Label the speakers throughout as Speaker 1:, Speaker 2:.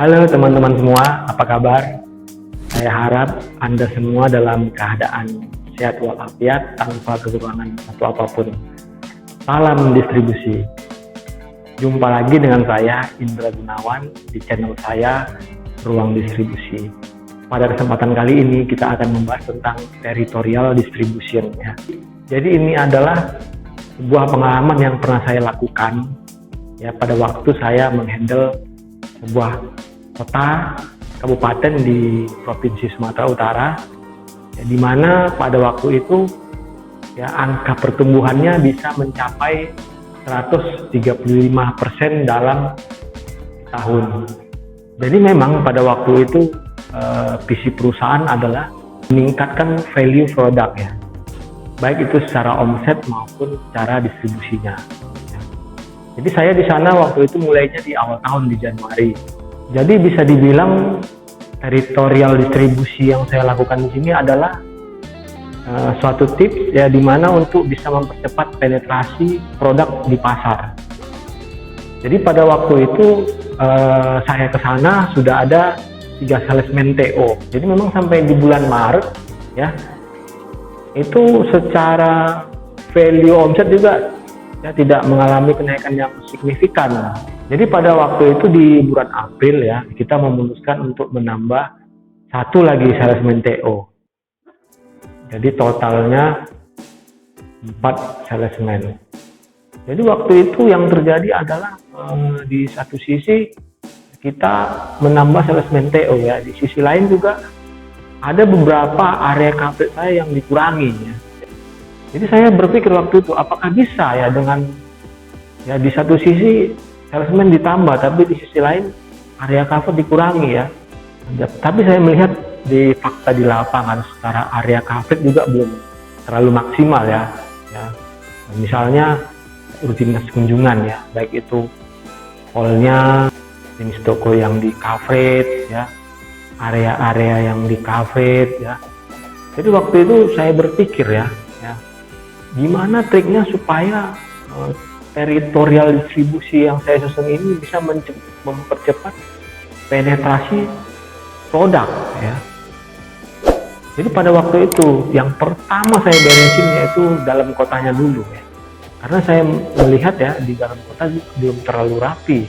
Speaker 1: Halo teman-teman semua, apa kabar? Saya harap Anda semua dalam keadaan sehat walafiat tanpa kekurangan atau apapun. Salam distribusi. Jumpa lagi dengan saya Indra Gunawan di channel saya Ruang Distribusi. Pada kesempatan kali ini kita akan membahas tentang territorial distribution ya. Jadi ini adalah sebuah pengalaman yang pernah saya lakukan ya pada waktu saya menghandle sebuah kota kabupaten di Provinsi Sumatera Utara ya, di mana pada waktu itu ya angka pertumbuhannya bisa mencapai 135% dalam tahun. Jadi memang pada waktu itu visi perusahaan adalah meningkatkan value produk ya, baik itu secara omset maupun cara distribusinya. Jadi saya di sana waktu itu mulainya di awal tahun di Januari. Jadi bisa dibilang territorial distribusi yang saya lakukan di sini adalah suatu tips ya, di mana untuk bisa mempercepat penetrasi produk di pasar. Jadi pada waktu itu saya ke sana sudah ada 3 salesman TO. Jadi memang sampai di bulan Maret ya, itu secara value omset juga ya tidak mengalami kenaikan yang signifikan. Jadi pada waktu itu di bulan April ya, kita memutuskan untuk menambah satu lagi salesman TO. Jadi totalnya 4 salesman. Jadi waktu itu yang terjadi adalah di satu sisi kita menambah salesman TO ya, di sisi lain juga ada beberapa area coverage saya yang dikurangi ya. Jadi saya berpikir waktu itu apakah bisa ya dengan ya di satu sisi salesman ditambah tapi di sisi lain area cover dikurangi ya. Tapi saya melihat di fakta di lapangan secara area coverage juga belum terlalu maksimal ya. Misalnya rutinitas kunjungan ya, baik itu hall-nya, jenis toko yang di coverage ya, area-area yang di coverage ya. Jadi waktu itu saya berpikir ya, gimana triknya supaya territorial distribusi yang saya susun ini bisa mempercepat penetrasi produk ya. Jadi pada waktu itu yang pertama saya beresin yaitu dalam kotanya dulu ya, karena saya melihat ya di dalam kota belum terlalu rapi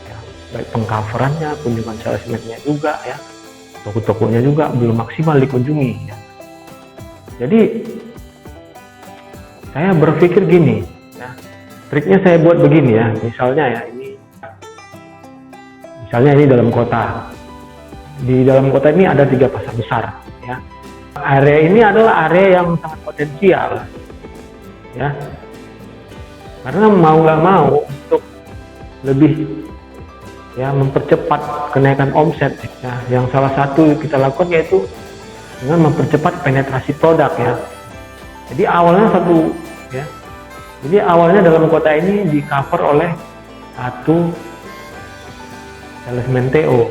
Speaker 1: ya, baik pengcoverannya, kunjungan salesman-nya juga ya, toko-tokonya juga belum maksimal dikunjungi ya. Jadi saya berpikir gini ya, triknya saya buat begini ya, misalnya ini dalam kota. Di dalam kota ini ada 3 pasar besar ya. Area ini adalah area yang sangat potensial ya, karena mau nggak mau untuk lebih ya mempercepat kenaikan omset ya, yang salah satu kita lakukan yaitu dengan mempercepat penetrasi produk ya. Jadi awalnya dalam kota ini di cover oleh satu salesman TO.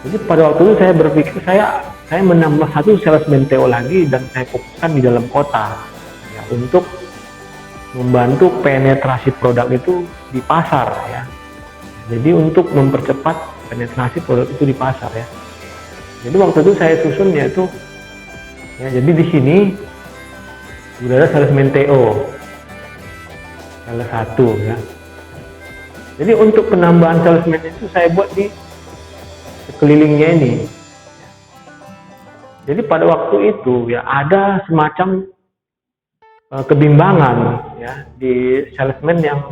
Speaker 1: Jadi pada waktu itu saya berpikir saya menambah satu salesman TO lagi dan saya fokuskan di dalam kota ya, untuk membantu penetrasi produk itu di pasar ya. Jadi untuk mempercepat penetrasi produk itu di pasar ya. Jadi waktu itu saya susun yaitu ya, jadi di sini sudah ada salesman TO salah satu ya. Jadi untuk penambahan salesman itu saya buat di sekelilingnya ini. Jadi pada waktu itu ya ada semacam kebimbangan ya di salesman yang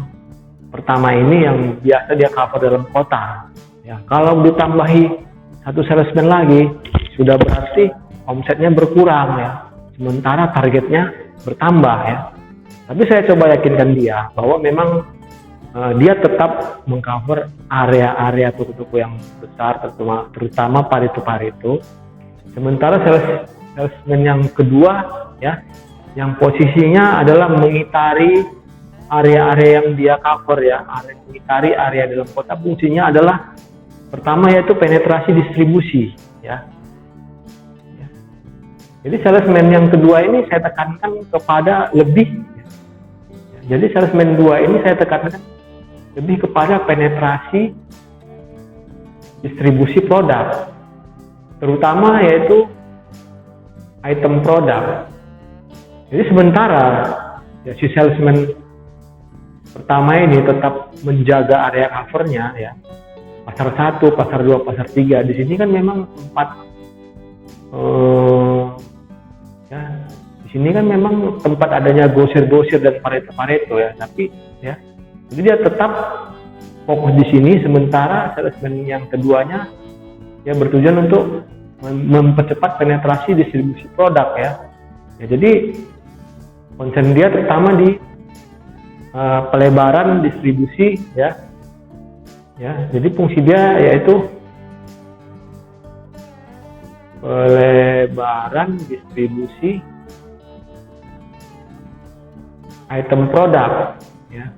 Speaker 1: pertama ini yang biasa dia cover dalam kota. Ya, kalau ditambahi satu salesman lagi sudah berarti omsetnya berkurang ya. Sementara targetnya bertambah ya. Tapi saya coba yakinkan dia bahwa memang dia tetap mengcover area-area toko-toko yang besar, terutama Pareto. Sementara salesman yang kedua ya, yang posisinya adalah mengitari area-area yang dia cover ya, mengitari area dalam kota. Fungsinya adalah pertama yaitu penetrasi distribusi ya. Jadi salesman yang kedua ini saya tekankan kepada lebih. Jadi salesman 2 ini saya tekankan lebih kepada penetrasi distribusi produk, terutama yaitu item produk. Jadi sementara ya, si salesman pertama ini tetap menjaga area covernya ya, pasar 1, pasar 2, pasar 3. Di sini kan memang tempat ya, di sini kan memang tempat adanya grosir-grosir dan Pareto ya, tapi ya, jadi dia tetap fokus di sini, sementara salesman yang keduanya ya bertujuan untuk mempercepat penetrasi distribusi produk ya. Ya, jadi konsen dia terutama di pelebaran distribusi ya. Ya, jadi fungsi dia yaitu pelebaran distribusi item produk ya.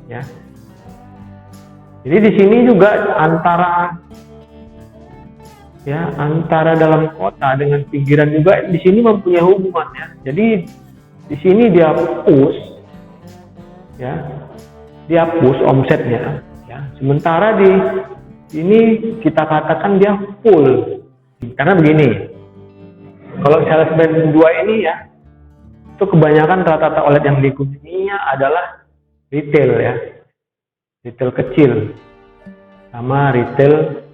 Speaker 1: Ya. Jadi di sini juga antara dalam kota dengan pinggiran juga di sini mempunyai hubungan ya. Jadi di sini dia push ya. Dia push omsetnya ya. Sementara di sini kita katakan dia full. Karena begini. Kalau salesman 2 ini ya, itu kebanyakan rata-rata outlet yang dikunjunginya adalah retail ya, retail kecil sama retail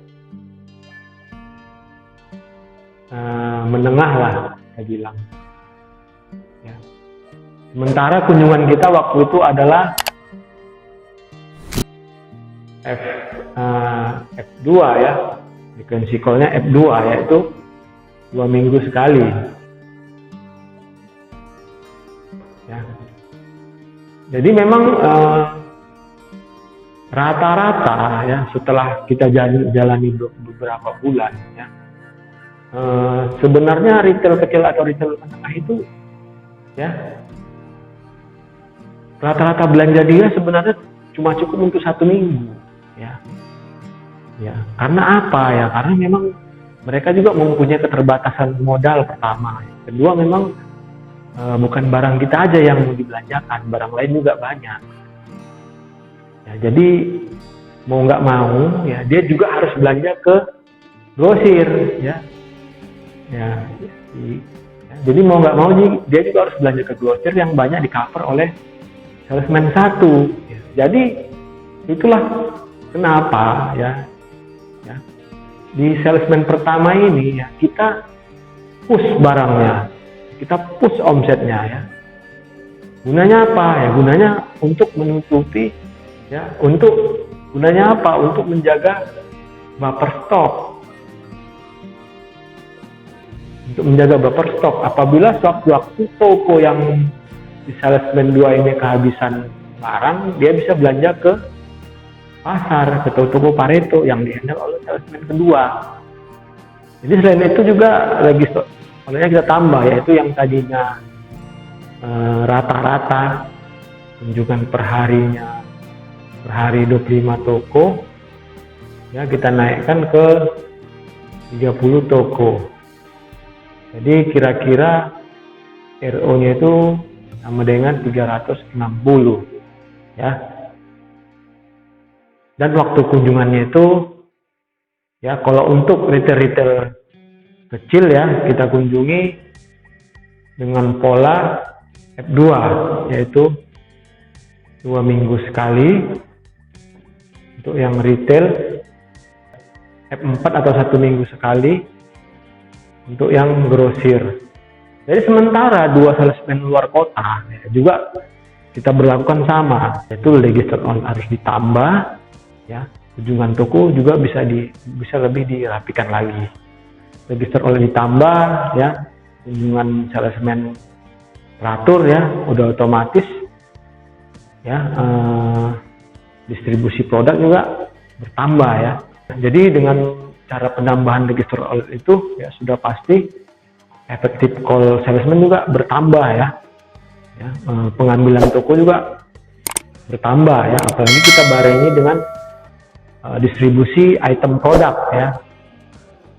Speaker 1: menengah lah saya bilang ya. Sementara kunjungan kita waktu itu adalah F2 ya, frequency call-nya F2 yaitu 2 minggu sekali ya. Jadi memang rata-rata ya, setelah kita jalani beberapa bulan ya, sebenarnya retail kecil atau retail menengah itu ya, rata-rata belanja dia sebenarnya cuma cukup untuk 1 minggu ya. Ya, karena apa ya? Karena memang mereka juga mempunyai keterbatasan modal pertama. Kedua, memang bukan barang kita aja yang mau dibelanjakan, barang lain juga banyak. Ya, jadi mau nggak mau ya, dia juga harus belanja ke grosir ya. Ya, jadi mau nggak mau dia juga harus belanja ke grosir yang banyak di cover oleh salesman 1 ya. Jadi itulah kenapa ya, di salesman pertama ini ya, kita push barangnya, kita push omsetnya ya. Gunanya apa ya? Gunanya untuk menutupi ya, gunanya apa? Untuk menjaga buffer stok. Untuk menjaga buffer stok, apabila sewaktu-waktu toko yang di salesman 2 ini kehabisan barang, dia bisa belanja ke pasar, ke toko Pareto yang dihandle oleh salesman kedua. Jadi selain itu juga olehnya kita tambah, yaitu yang tadinya rata-rata kunjungan per hari 25 toko ya, kita naikkan ke 30 toko. Jadi kira-kira RO-nya itu sama dengan 360 ya. Dan waktu kunjungannya itu ya, kalau untuk retail-retail kecil ya, kita kunjungi dengan pola F2 yaitu 2 minggu sekali. Untuk yang retail F4 atau 1 minggu sekali untuk yang grosir. Jadi sementara 2 salesman luar kota ya, juga kita berlakukan sama, yaitu register on harus ditambah ya, kunjungan toko juga bisa lebih dirapikan lagi. Register oleh ditambah ya, kunjungan salesman teratur ya, udah otomatis ya, distribusi produk juga bertambah ya. Jadi dengan cara penambahan register all itu ya, sudah pasti efektif call salesman juga bertambah ya. Pengambilan toko juga bertambah ya, apalagi kita barengi dengan distribusi item produk ya.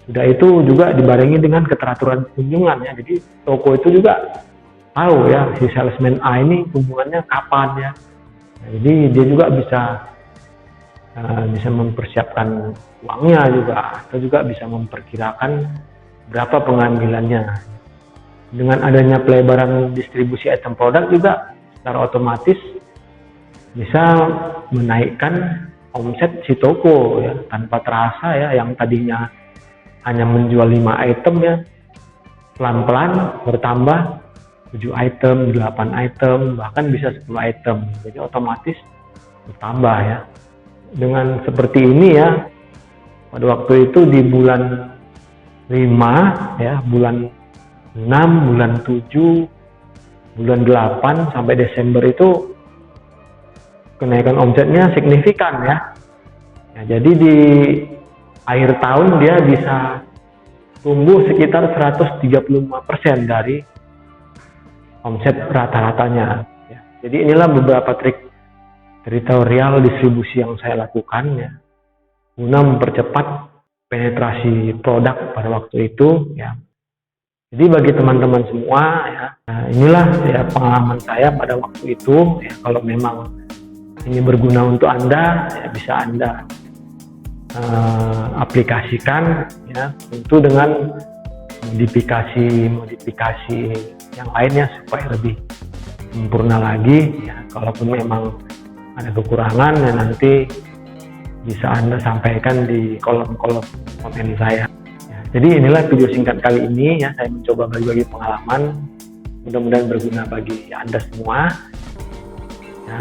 Speaker 1: Sudah itu juga dibarengi dengan keteraturan kunjungan ya. Jadi toko itu juga tahu ya, si salesman A ini kunjungannya kapan ya. Nah, jadi dia juga bisa bisa mempersiapkan uangnya juga, atau juga bisa memperkirakan berapa pengambilannya. Dengan adanya pelebaran distribusi item produk juga secara otomatis bisa menaikkan omset si toko ya, tanpa terasa ya, yang tadinya hanya menjual 5 item ya, pelan-pelan bertambah 7 item, 8 item, bahkan bisa 10 item. Jadi otomatis bertambah ya. Dengan seperti ini ya, pada waktu itu di bulan 5 ya, bulan 6, bulan 7, bulan 8 sampai Desember itu kenaikan omsetnya signifikan ya. Jadi di akhir tahun dia bisa tumbuh sekitar 135% dari omset rata-ratanya ya. Jadi inilah beberapa trik teritorial distribusi yang saya lakukan ya, guna mempercepat penetrasi produk pada waktu itu ya. Jadi bagi teman-teman semua ya, inilah ya pengalaman saya pada waktu itu ya. Kalau memang ini berguna untuk Anda ya, bisa Anda aplikasikan ya, tentu dengan modifikasi yang lainnya supaya lebih sempurna lagi ya. Kalaupun memang ada kekurangan ya, nanti bisa Anda sampaikan di kolom-kolom komen saya ya. Jadi inilah video singkat kali ini ya, saya mencoba bagi-bagi pengalaman, mudah-mudahan berguna bagi Anda semua ya.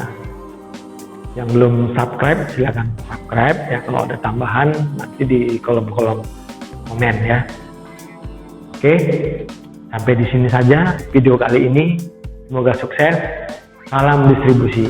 Speaker 1: Yang belum subscribe silahkan subscribe ya, kalau ada tambahan nanti di kolom-kolom komen ya. Oke, sampai di sini saja video kali ini, semoga sukses. Salam distribusi.